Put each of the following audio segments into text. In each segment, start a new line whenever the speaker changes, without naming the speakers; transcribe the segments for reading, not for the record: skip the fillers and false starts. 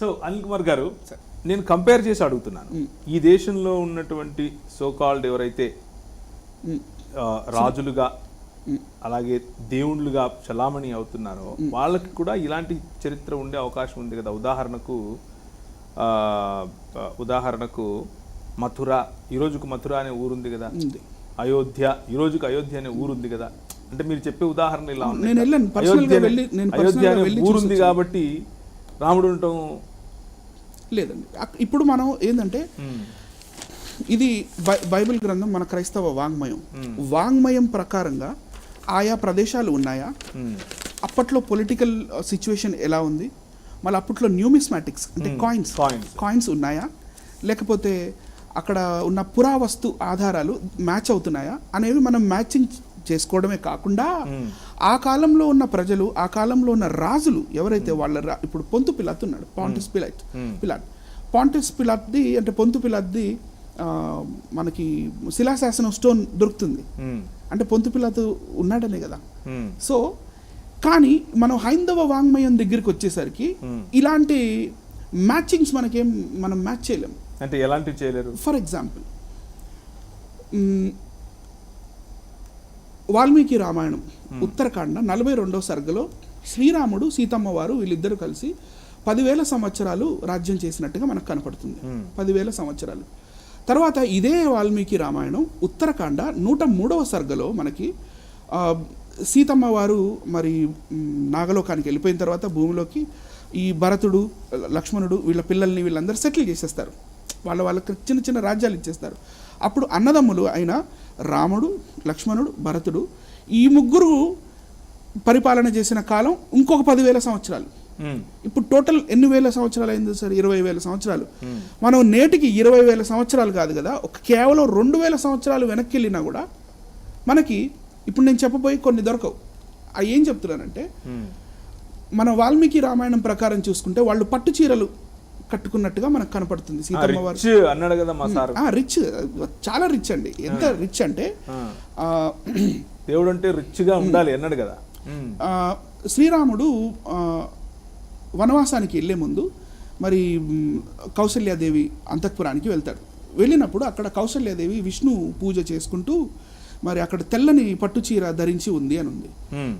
So Anil Kumar గారు, నేను compare చేసి అడుగుతున్నాను. ఈ దేశంలో ఉన్నటువంటి సోకాల్డ్ ఎవరైతే రాజులుగా అలాగే దేవుళ్ళుగా చలామణి అవుతున్నారో వాళ్ళకి కూడా ఇలాంటి చరిత్ర ఉండే అవకాశం ఉంది కదా. ఉదాహరణకు మథుర, ఈరోజుకు మథుర అనే ఊరుంది కదా. అయోధ్య, ఈరోజుకు అయోధ్య అనే ఊరుంది కదా. అంటే మీరు చెప్పే ఉదాహరణ ఇలా ఉంది. అయోధ్య అనే ఊరుంది కాబట్టి రాముడు ఉండటం
లేదండి. ఇప్పుడు మనం ఏంటంటే ఇది బైబిల్ గ్రంథం మన క్రైస్తవ వాంగ్మయం ప్రకారంగా ఆయా ప్రదేశాలు ఉన్నాయా, అప్పట్లో పొలిటికల్ సిచ్యువేషన్ ఎలా ఉంది, మళ్ళీ అప్పట్లో న్యూమిస్మాటిక్స్ అంటే కాయిన్స్ ఉన్నాయా, లేకపోతే అక్కడ ఉన్న పురావస్తు ఆధారాలు మ్యాచ్ అవుతున్నాయా అనేవి మనం మ్యాచింగ్ చేసుకోవడమే కాకుండా ఆ కాలంలో ఉన్న ప్రజలు, ఆ కాలంలో ఉన్న రాజులు ఎవరైతే వాళ్ళ ఇప్పుడు పొంతు పిలాత్ ఉన్నాడు, పాంటిస్ పిలాత్ది అంటే పొంతు పిలాత్ది మనకి శిలాశాసనం స్టోన్ దొరుకుతుంది అంటే పొంతు పిలాతు ఉన్నాడనే కదా. సో కానీ మనం హైందవ వాంగ్మయం దగ్గరికి వచ్చేసరికి ఇలాంటి మ్యాచింగ్స్ మనం మ్యాచ్ చేయలేము.
అంటే ఎలాంటి చేయలేరు?
ఫర్ ఎగ్జాంపుల్ వాల్మీకి రామాయణం ఉత్తరాఖండ 42వ సర్గలో శ్రీరాముడు సీతమ్మ వారు వీళ్ళిద్దరూ కలిసి 10,000 సంవత్సరాలు రాజ్యం చేసినట్టుగా మనకు కనపడుతుంది. 10,000 సంవత్సరాలు తర్వాత ఇదే వాల్మీకి రామాయణం ఉత్తరాఖండ 103వ సర్గలో మనకి సీతమ్మ వారు మరి నాగలోకానికి వెళ్ళిపోయిన తర్వాత భూమిలోకి ఈ భరతుడు, లక్ష్మణుడు వీళ్ళ పిల్లల్ని వీళ్ళందరూ సెటిల్ చేసేస్తారు, వాళ్ళకి చిన్న చిన్న రాజ్యాలు ఇచ్చేస్తారు. అప్పుడు అన్నదమ్ములు అయిన రాముడు, లక్ష్మణుడు, భరతుడు ఈ ముగ్గురు పరిపాలన చేసిన కాలం ఇంకొక 10,000 సంవత్సరాలు. ఇప్పుడు టోటల్ ఎన్ని వేల సంవత్సరాలు అయింది సార్? 20,000 సంవత్సరాలు. మనం నేటికి 20,000 సంవత్సరాలు కాదు కదా, కేవలం 2,000 సంవత్సరాలు వెనక్కి వెళ్ళినా కూడా మనకి ఇప్పుడు నేను చెప్పబోయి కొన్ని దొరకవు. అవి ఏం చెప్తున్నానంటే, మన వాల్మీకి రామాయణం ప్రకారం చూసుకుంటే వాళ్ళు పట్టు చీరలు కట్టుకున్నట్టుగా మనకు కనపడుతుంది. సీతమ్మ వారు రిచ్, చాలా రిచ్ అండి. ఎంత రిచ్ అంటే
దేవుడు అంటే రిచ్ గా ఉండాలి అన్నాడు కదా.
శ్రీరాముడు వనవాసానికి వెళ్ళే ముందు మరి కౌసల్యాదేవి అంతఃపురానికి వెళ్తాడు. వెళ్ళినప్పుడు అక్కడ కౌసల్యాదేవి విష్ణు పూజ చేసుకుంటూ మరి అక్కడ తెల్లని పట్టు చీర ధరించి ఉంది అని ఉంది.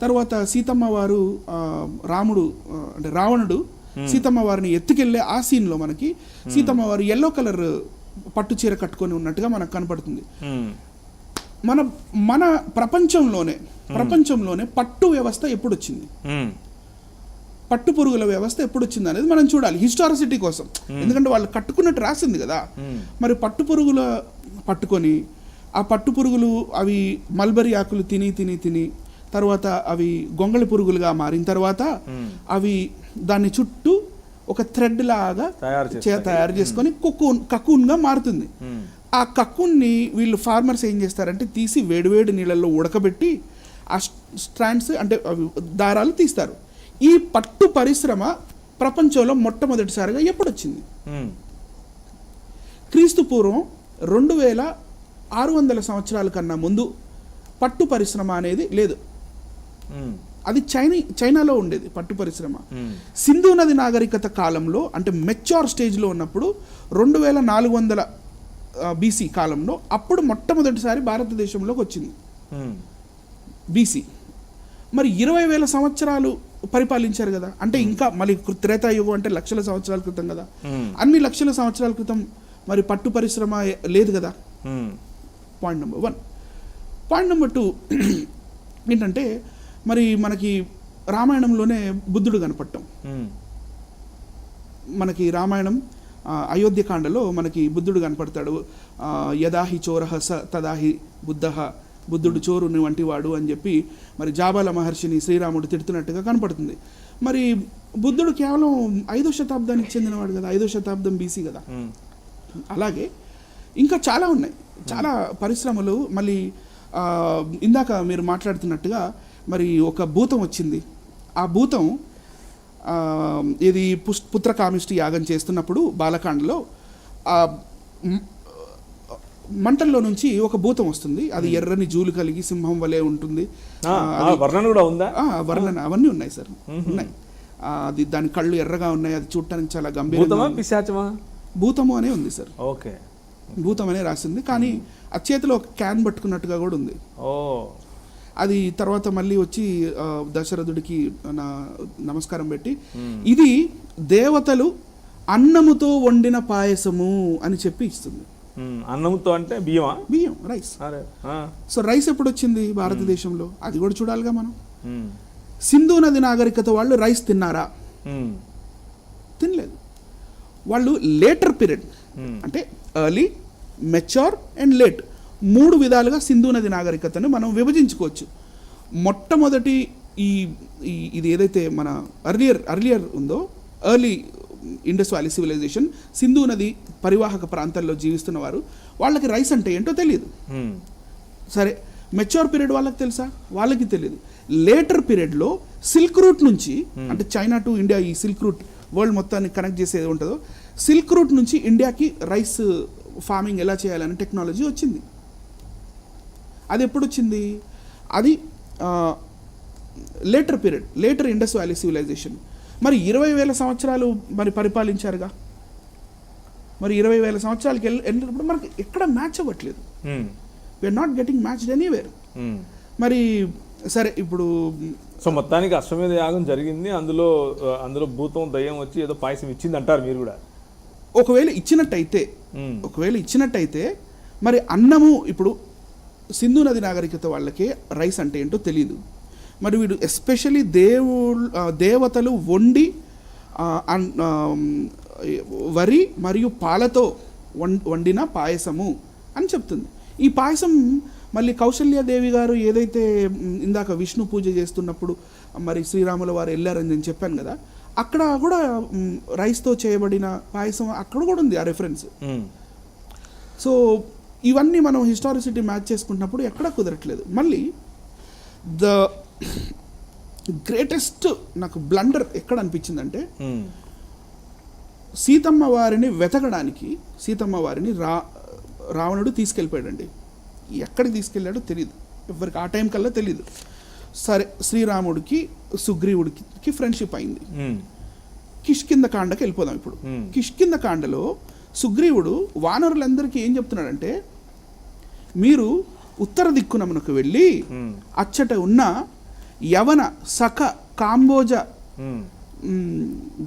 తర్వాత సీతమ్మ వారు అంటే రావణుడు సీతమ్మ వారిని ఎత్తుకెళ్లే ఆ సీన్ లో మనకి సీతమ్మ వారు ఎల్లో కలర్ పట్టు చీర కట్టుకొని ఉన్నట్టుగా మనకు కనపడుతుంది. మన ప్రపంచంలోనే పట్టు వ్యవస్థ ఎప్పుడు వచ్చింది, పట్టు పురుగుల వ్యవస్థ ఎప్పుడు వచ్చింది అనేది మనం చూడాలి హిస్టారిసిటీ కోసం. ఎందుకంటే వాళ్ళు కట్టుకున్నట్టు రాసింది కదా. మరి పట్టు పురుగుల పట్టుకొని ఆ పట్టు పురుగులు అవి మల్బరీ ఆకులు తిని తర్వాత అవి గొంగళి పురుగులుగా మారిన తర్వాత అవి దాన్ని చుట్టూ ఒక థ్రెడ్ లాగా తయారు చేసుకొని కకూన్గా మారుతుంది. ఆ కకూన్ని వీళ్ళు ఫార్మర్స్ ఏం చేస్తారంటే తీసి వేడివేడి నీళ్ళల్లో ఉడకబెట్టి ఆ స్ట్రాండ్స్ అంటే దారాలు తీస్తారు. ఈ పట్టు పరిశ్రమ ప్రపంచంలో మొట్టమొదటిసారిగా ఎప్పుడు వచ్చింది? క్రీస్తు పూర్వం 2,600 సంవత్సరాల కన్నా ముందు పట్టు పరిశ్రమ అనేది లేదు. అది చైనాలో ఉండేది పట్టు పరిశ్రమ. సింధు నది నాగరికత కాలంలో అంటే మెచ్యూర్ స్టేజ్లో ఉన్నప్పుడు 2,400 BC కాలంలో అప్పుడు మొట్టమొదటిసారి భారతదేశంలోకి వచ్చింది BC. మరి 20,000 సంవత్సరాలు పరిపాలించారు కదా. అంటే ఇంకా మళ్ళీ త్రేతాయుగం అంటే లక్షల సంవత్సరాల క్రితం కదా. అన్ని లక్షల సంవత్సరాల క్రితం మరి పట్టు పరిశ్రమ లేదు కదా. Point number 1. పాయింట్ నెంబర్ 2 ఏంటంటే మరి మనకి రామాయణంలోనే బుద్ధుడు కనపడటం. మనకి రామాయణం అయోధ్యకాండలో మనకి బుద్ధుడు కనపడతాడు. యదాహి చోరహ స తదాహి బుద్ధుడు చోరుని వంటి వాడు అని చెప్పి మరి జాబాల మహర్షిని శ్రీరాముడు తిడుతున్నట్టుగా కనపడుతుంది. మరి బుద్ధుడు కేవలం 5వ శతాబ్దానికి చెందినవాడు కదా, 5వ శతాబ్దం BC కదా. అలాగే ఇంకా చాలా ఉన్నాయి, చాలా పరిశ్రమలు. మళ్ళీ ఇందాక మీరు మాట్లాడుతున్నట్టుగా మరి ఒక భూతం వచ్చింది. ఆ భూతం ఇది పుత్రకామిష్టి యాగం చేస్తున్నప్పుడు బాలకాండలో మంటల్లో నుంచి ఒక భూతం వస్తుంది. అది ఎర్రని జూలు కలిగి సింహం వలె ఉంటుంది.
వర్ణన కూడా ఉందా?
వర్ణన అవన్నీ ఉన్నాయి సార్, ఉన్నాయి. అది దాని కళ్ళు ఎర్రగా ఉన్నాయి, అది చూడటానికి చాలా
భూతమా
గంభీరంగా.
పిశాచమా?
భూతము అనే ఉంది సార్,
ఓకే,
భూతం అనే రాసింది. కానీ ఆ చేతిలో ఒక క్యాన్ పట్టుకున్నట్టుగా కూడా ఉంది.
ఓ,
అది తర్వాత మళ్ళీ వచ్చి దశరథుడికి నమస్కారం పెట్టి ఇది దేవతలు అన్నముతో వండిన పాయసము అని చెప్పి ఇస్తుంది.
అన్నంతో అంటే బియ్యమా?
బియ్యం, రైస్.
అరే,
సో రైస్ ఎప్పుడు వచ్చింది భారతదేశంలో, అది కూడా చూడాలిగా మనం. సింధు నది నాగరికత వాళ్ళు రైస్ తిన్నారా? తినలేదు. వాళ్ళు లేటర్ పీరియడ్ అంటే ఎర్లీ, మెచ్యూర్ అండ్ లేట్, 3 విధాలుగా సింధు నది నాగరికతను మనం విభజించుకోవచ్చు. మొట్టమొదటి ఇది ఏదైతే మన అర్లియర్ ఉందో, early Indus valley civilisation, Sindhu నది పరివాహక ప్రాంతాల్లో జీవిస్తున్న వారు, వాళ్ళకి రైస్ అంటే ఏంటో తెలియదు. సరే, మెచ్యూర్ పీరియడ్ వాళ్ళకి తెలుసా? వాళ్ళకి తెలియదు. లేటర్ పీరియడ్లో సిల్క్ రూట్ నుంచి, అంటే చైనా టు ఇండియా, ఈ సిల్క్ రూట్ వరల్డ్ మొత్తాన్ని కనెక్ట్ చేసేది ఉంటుందో, సిల్క్ రూట్ నుంచి ఇండియాకి రైస్ ఫార్మింగ్ ఎలా చేయాలని టెక్నాలజీ వచ్చింది. అది ఎప్పుడు వచ్చింది? అది later period, later Indus valley civilisation. మరి 20,000 సంవత్సరాలు మరి పరిపాలించారుగా. మరి 20,000 సంవత్సరాలకి వెళ్ళినప్పుడు మనకి ఎక్కడ మ్యాచ్ అవ్వట్లేదు. We are not getting matched anywhere. మరి సరే, ఇప్పుడు
సో మొత్తానికి అశ్వమేధ యాగం జరిగింది, అందులో భూతం దయ్యం వచ్చి ఏదో పాయసం ఇచ్చింది అంటారు మీరు కూడా.
ఒకవేళ ఇచ్చినట్టయితే మరి అన్నము, ఇప్పుడు సింధు నది నాగరికత వాళ్ళకే రైస్ అంటే ఏంటో తెలియదు. మరి వీడు ఎస్పెషలీ దేవతలు వండి వరి మరియు పాలతో వండిన పాయసము అని చెప్తుంది. ఈ పాయసం మళ్ళీ కౌశల్యాదేవి గారు ఏదైతే ఇందాక విష్ణు పూజ చేస్తున్నప్పుడు మరి శ్రీరాముల వారు వెళ్ళారని నేను చెప్పాను కదా, అక్కడ కూడా రైస్తో చేయబడిన పాయసం అక్కడ కూడా ఉంది ఆ రెఫరెన్స్. సో ఇవన్నీ మనం హిస్టారిసిటీ మ్యాచ్ చేసుకుంటున్నప్పుడు ఎక్కడా కుదరట్లేదు. మళ్ళీ ద గ్రేటెస్ట్ నాకు బ్లండర్ ఎక్కడ అనిపించిందంటే, సీతమ్మ వారిని వెతకడానికి రావణుడు తీసుకెళ్ళిపోయాడండి. ఎక్కడికి తీసుకెళ్ళాడో తెలియదు ఎవరికి, ఆ టైం కల్లా తెలియదు. సరే, శ్రీరాముడికి సుగ్రీవుడికి ఫ్రెండ్షిప్ అయింది. కిష్కింధకాండకి వెళ్ళిపోదాం ఇప్పుడు. కిష్కింధకాండలో సుగ్రీవుడు వానరులందరికీ ఏం చెప్తున్నాడంటే, మీరు ఉత్తర దిక్కునమునకు వెళ్ళి అచ్చట ఉన్న యవన, సఖ, కాంబోజ,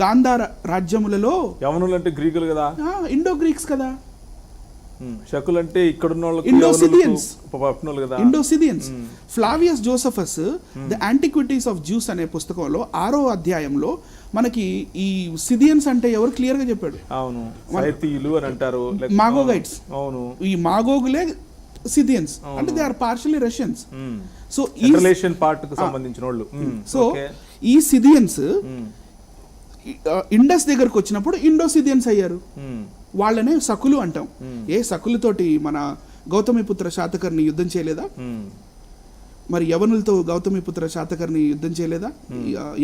గాంధార రాజ్యములలో,
యవనులు అంటే గ్రీకులు కదా,
ఇండో గ్రీక్స్ కదా,
శకులు అంటే ఇక్కడున్న
Indo Scythians. Flavius Josephus the antiquities of Jews అనే పుస్తకంలో 6వ అధ్యాయంలో మనకి ఈ సిదియన్స్ అంటే ఎవరు క్లియర్ గా చెప్పాడు.
అవును, సైతీయులు అని అంటారు,
మాగోగైట్స్.
అవును,
ఈ మాగోగులే సిదియన్స్, అంటే they are partially Russians. So ఈ
రిలేషన్ పార్ట్ కు సంబంధించిన వాళ్ళు.
సో ఈ సిదియన్స్ ఇండస్ దగ్గరకు వచ్చినప్పుడు ఇండోసిదియన్స్ అయ్యారు. వాళ్ళనే సకులు అంటాం. ఏ సకులతోటి మన గౌతమిపుత్ర శాతకర్ణి యుద్ధం చేయలేదా? మరి యవనులతో గౌతమిపుత్ర శాతకర్ణి యుద్ధం చేయలేదా?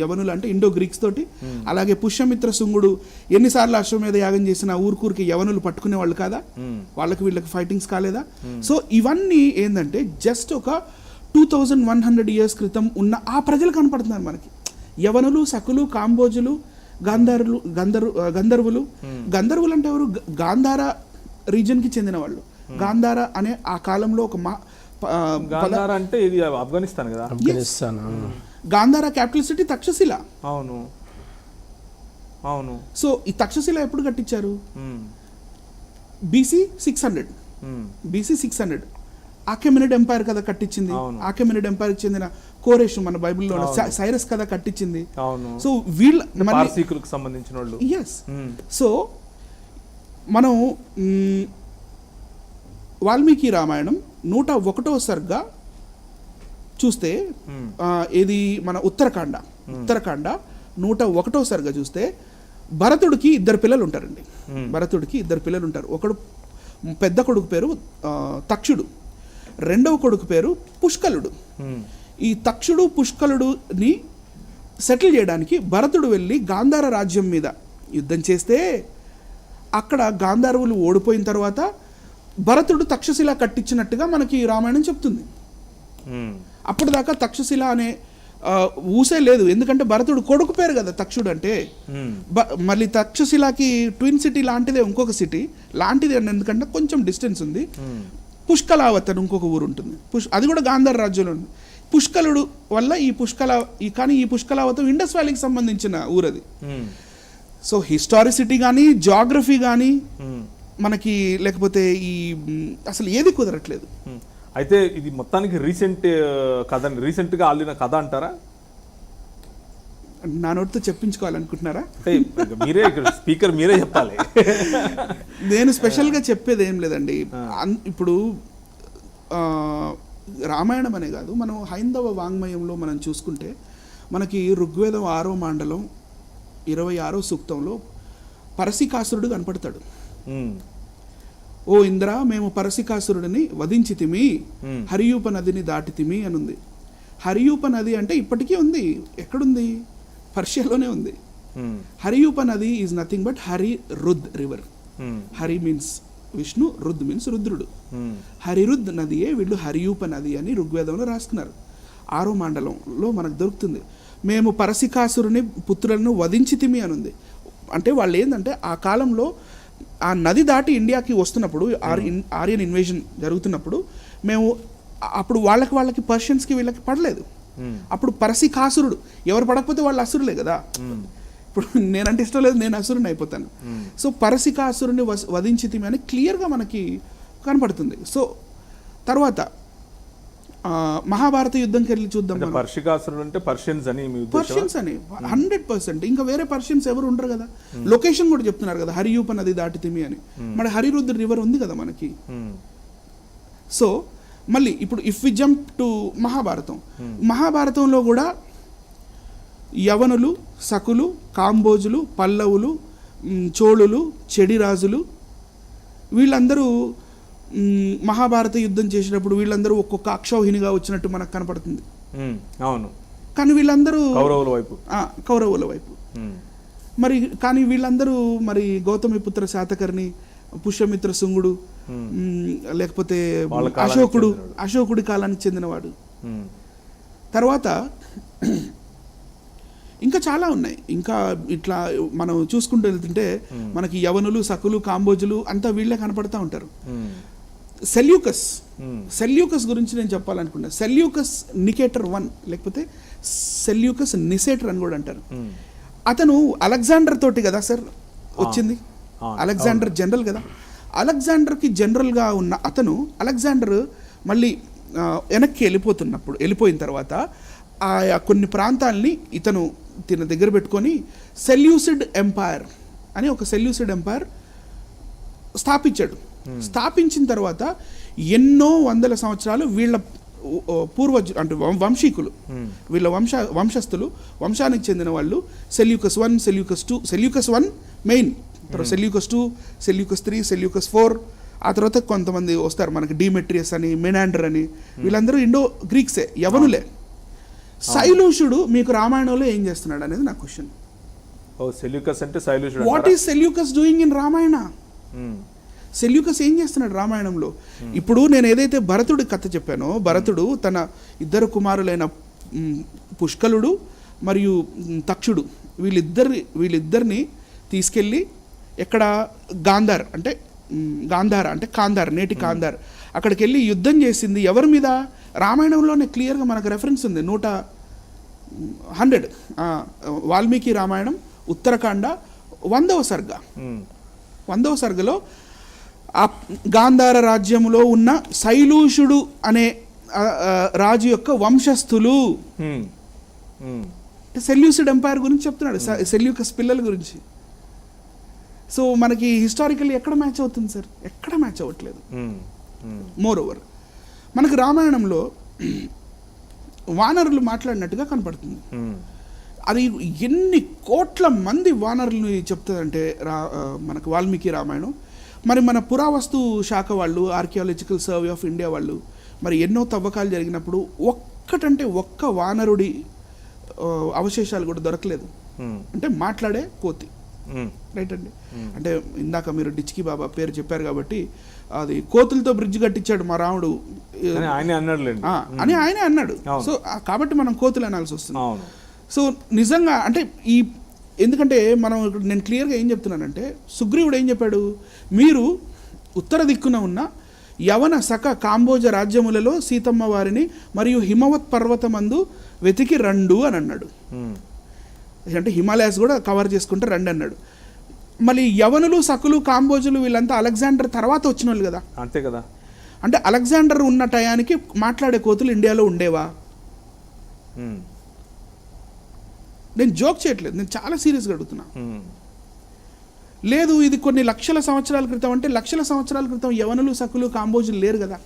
యవనులు అంటే ఇండో గ్రీక్స్ తోటి. అలాగే పుష్యమిత్ర శుంగుడు ఎన్నిసార్లు అశ్వమేధ యాగం చేసిన ఊరుకూరికి యవనులు పట్టుకునే వాళ్ళు కాదా? వాళ్ళకి వీళ్ళకి ఫైటింగ్స్ కాలేదా? సో ఇవన్నీ ఏంటంటే జస్ట్ ఒక 2100 years క్రితం ఉన్న ఆ ప్రజలు కనపడుతున్నారు మనకి. యవనులు, సకులు, కాంబోజులు, గంధర్వులు. గంధర్వులు అంటే ఎవరు? గాంధార రీజన్ కి చెందిన వాళ్ళు. గాంధార అనే ఆ కాలంలో ఒక
గాంధార అంటే ఇది ఆఫ్ఘనిస్తాన్ కదా.
ఆఫ్ఘనిస్తాన్.
Gandhara capital city Takshashila.
అవును అవును.
సో ఈ తక్షశిల ఎప్పుడు కట్టించారు? BC 600. ఆకెమినిడ్ ఎంపైర్ కదా కట్టించింది. ఆకెమినిడ్ ఎంపైర్ కి చెందిన కోరేష్ మన బైబిల్లో సైరస్ కదా కట్టించింది. సో వీళ్ళ
పార్సీకులకు సంబంధించిన వాళ్ళు.
ఎస్. సో మనం వాల్మీకి రామాయణం 101వ సర్గ చూస్తే, ఇది మన ఉత్తరకాండ 101వ సర్గ చూస్తే భరతుడికి 2 పిల్లలు ఉంటారండి. ఒకడు పెద్ద కొడుకు పేరు తక్షుడు, రెండవ కొడుకు పేరు పుష్కలుడు. ఈ తక్షుడు పుష్కలుడుని సెటిల్ చేయడానికి భరతుడు వెళ్ళి గాంధార రాజ్యం మీద యుద్ధం చేస్తే అక్కడ గాంధారవులు ఓడిపోయిన తర్వాత భరతుడు తక్షశిల కట్టించినట్టుగా మనకి రామాయణం చెప్తుంది. అప్పటిదాకా తక్షశిల అనే ఊసే లేదు. ఎందుకంటే భరతుడు కొడుకు పేరు కదా తక్షుడు అంటే. మళ్ళీ తక్షశిలాకి ట్విన్ సిటీ లాంటిదే ఇంకొక సిటీ లాంటిది అని, ఎందుకంటే కొంచెం డిస్టెన్స్ ఉంది. పుష్కలావత్ అని ఇంకొక ఊరు ఉంటుంది, అది కూడా గాంధార రాజ్యంలో ఉంది. పుష్కలుడు వల్ల కానీ ఈ పుష్కలావతం ఇండస్ వ్యాలీకి సంబంధించిన ఊరు అది. సో హిస్టారిసిటీ కానీ జాగ్రఫీ కానీ మనకి లేకపోతే ఈ అసలు ఏది కుదరట్లేదు.
అయితే ఇది మొత్తానికి రీసెంట్గా ఆలిన కథ అంటారా?
నా నోటితో చెప్పించుకోవాలనుకుంటున్నారా?
మీరే స్పీకర్, మీరే చెప్పాలి.
నేను స్పెషల్గా చెప్పేది ఏం లేదండి. ఇప్పుడు రామాయణం అనే కాదు, మనం హైందవ వాంగ్మయంలో మనం చూసుకుంటే మనకి ఋగ్వేదం 6వ మండలం 26వ సూక్తంలో పరశికాసురుడు కనపడతాడు. ఓ ఇంద్ర, మేము పరశికాసురుడిని వధించితిమి, హరియూప నదిని దాటితిమి అని ఉంది. హరియూప నది అంటే ఇప్పటికీ ఉంది. ఎక్కడుంది? పర్షియాలోనే ఉంది. హరియూప నది is nothing but Hari Rud river. Hari means Vishnu, Rud means రుద్రుడు. హరిరుద్ నదియే వీళ్ళు హరియూప నది అని ఋగ్వేదంలో రాసుకున్నారు. 6వ మండలంలో మనకు దొరుకుతుంది. మేము పరశికాసురుని పుత్రులను వధించితిమి అని ఉంది. అంటే వాళ్ళు ఏంటంటే ఆ కాలంలో ఆ నది దాటి ఇండియాకి వస్తున్నప్పుడు, ఆర్యన్ ఇన్వేజన్ జరుగుతున్నప్పుడు, మేము అప్పుడు వాళ్ళకి పర్షియన్స్కి వీళ్ళకి పడలేదు. అప్పుడు పరశికాసురుడు, ఎవరు పడకపోతే వాళ్ళు అసురులే కదా. ఇప్పుడు నేనంటే ఇష్టం లేదు, నేను అసురుని అయిపోతాను. సో పరశికాసురుని వధించితిమి అని క్లియర్గా మనకి కనపడుతుంది. సో తర్వాత మహాభారత యుద్ధంకి వెళ్ళి చూద్దాం.
పర్షికాసురుడు అంటే పర్షియన్స్ అని
100%. ఇంకా వేరే పర్షియన్స్ ఎవరు ఉండరు కదా. లొకేషన్ కూడా చెప్తున్నారు కదా, హరియూప నది దాటితిమి అని. మరి హరిరుద్ర రివర్ ఉంది కదా మనకి. సో మళ్ళీ ఇప్పుడు ఇఫ్ వి జంప్ టు మహాభారతంలో కూడా యవనులు, సకులు, కాంబోజులు, పల్లవులు, చోళులు, చెడిరాజులు వీళ్ళందరూ మహాభారత యుద్ధం చేసినప్పుడు వీళ్ళందరూ ఒక్కొక్క అక్షౌహిణిగా వచ్చినట్టు మనకు కనపడుతుంది.
అవును.
కానీ వీళ్ళందరూ కౌరవుల వైపు. మరి కానీ వీళ్ళందరూ మరి గౌతమిపుత్ర శాతకర్ణి, పుష్యమిత్ర శుంగుడు, లేకపోతే అశోకుడి కాలానికి చెందినవాడు. తర్వాత ఇంకా చాలా ఉన్నాయి. ఇంకా ఇట్లా మనం చూసుకుంటూ వెళ్తుంటే మనకి యవనులు, సకులు, కాంబోజులు అంతా వీళ్ళే కనపడతా ఉంటారు. సెల్యూకస్ గురించి నేను చెప్పాలనుకున్నా. సెల్యూకస్ నికేటర్ 1 లేకపోతే సెల్యూకస్ నిసేటర్ అని కూడా అంటారు. అతను అలెగ్జాండర్ తోటి కదా సార్ వచ్చింది. అలెగ్జాండర్ జనరల్ కదా. అలెగ్జాండర్కి జనరల్గా ఉన్న అతను, అలెగ్జాండర్ మళ్ళీ వెనక్కి వెళ్ళిపోయిన తర్వాత ఆ కొన్ని ప్రాంతాలని ఇతను తిన దగ్గర పెట్టుకొని సెల్యూసిడ్ ఎంపైర్ అని ఒక సెల్యూసిడ్ ఎంపైర్ స్థాపించాడు. స్థాపించిన తర్వాత ఎన్నో వందల సంవత్సరాలు వీళ్ళ పూర్వజులు అంటే వంశీకులు, వీళ్ళ వంశస్థులు, వంశానికి చెందిన వాళ్ళు సెల్యూకస్ 1, సెల్యూకస్ 2, సెల్యూకస్ 1 మెయిన్, తర్వాత సెల్యూకస్ 2, సెల్యూకస్ 3, సెల్యూకస్ 4, ఆ తర్వాత కొంతమంది వస్తారు మనకి, డిమెట్రియస్ అని, మెనాండర్ అని, వీళ్ళందరూ ఇండో గ్రీక్సే, యవనులే. శైలూషుడు మీకు రామాయణంలో ఏం చేస్తున్నాడు అనేది నా question. What is Seleucus doing in Ramayana? Seleucus ఏం చేస్తున్నాడు రామాయణంలో? ఇప్పుడు నేను ఏదైతే భరతుడి కథ చెప్పానో, భరతుడు తన ఇద్దరు కుమారులైన పుష్కలుడు మరియు తక్షుడు వీళ్ళిద్దరిని తీసుకెళ్ళి ఎక్కడ గాంధార అంటే కాంధార్, నేటి కాంధార్, అక్కడికి వెళ్ళి యుద్ధం చేసింది ఎవరి మీద? రామాయణంలోనే క్లియర్గా మనకు రెఫరెన్స్ ఉంది. 100 వాల్మీకి రామాయణం ఉత్తరాఖండ 100వ సర్గ. 100వ సర్గలో ఆ గాంధార రాజ్యంలో ఉన్న శైలూషుడు అనే రాజు యొక్క వంశస్థులు సెల్యూసిడ్ ఎంపైర్ గురించి చెప్తున్నాడు, సెల్యూకస్ పిల్లల గురించి. సో మనకి హిస్టారికల్లీ ఎక్కడ మ్యాచ్ అవుతుంది సార్? ఎక్కడ మ్యాచ్ అవ్వట్లేదు. మోర్ ఓవర్ మనకు రామాయణంలో వానరులు మాట్లాడినట్టుగా కనపడుతుంది. అది ఎన్ని కోట్ల మంది వానరులు చెప్తుందంటే మనకు వాల్మీకి రామాయణం. మరి మన పురావస్తు శాఖ వాళ్ళు, ఆర్కియాలజికల్ సర్వే ఆఫ్ ఇండియా వాళ్ళు మరి ఎన్నో తవ్వకాలు జరిగినప్పుడు ఒక్క వానరుడి అవశేషాలు కూడా దొరకలేదు. అంటే మాట్లాడే కోతి. రైట్ అండి. అంటే ఇందాక మీరు డిచ్కి బాబా పేరు చెప్పారు కాబట్టి అది కోతులతో బ్రిడ్జ్ కట్టించాడు మా రాముడు
అని
ఆయనే అన్నాడు. సో కాబట్టి మనం కోతులు అనాల్సి వస్తుంది. సో నిజంగా అంటే ఎందుకంటే మనం నేను క్లియర్గా ఏం చెప్తున్నానంటే సుగ్రీవుడు ఏం చెప్పాడు, మీరు ఉత్తర దిక్కున ఉన్న యవన సక కాంబోజ రాజ్యములలో సీతమ్మ వారిని మరియు హిమవత్ పర్వతమందు వెతికి రండు అని అన్నాడు. అంటే హిమాలయాస్ కూడా కవర్ చేసుకుంటే రండి అన్నాడు. మళ్ళీ యవనులు సకులు కాంబోజులు వీళ్ళంతా అలెగ్జాండర్ తర్వాత వచ్చిన వాళ్ళు కదా,
అంతే కదా.
అంటే అలెగ్జాండర్ ఉన్న టయానికి మాట్లాడే కోతులు ఇండియాలో ఉండేవా? నేను జోక్ చేయట్లేదు, నేను చాలా సీరియస్గా అడుగుతున్నా. లేదు ఇది కొన్ని లక్షల సంవత్సరాల క్రితం అంటే లక్షల సంవత్సరాల క్రితం యవనులు సకులు కాంబోజులు లేరు కదా.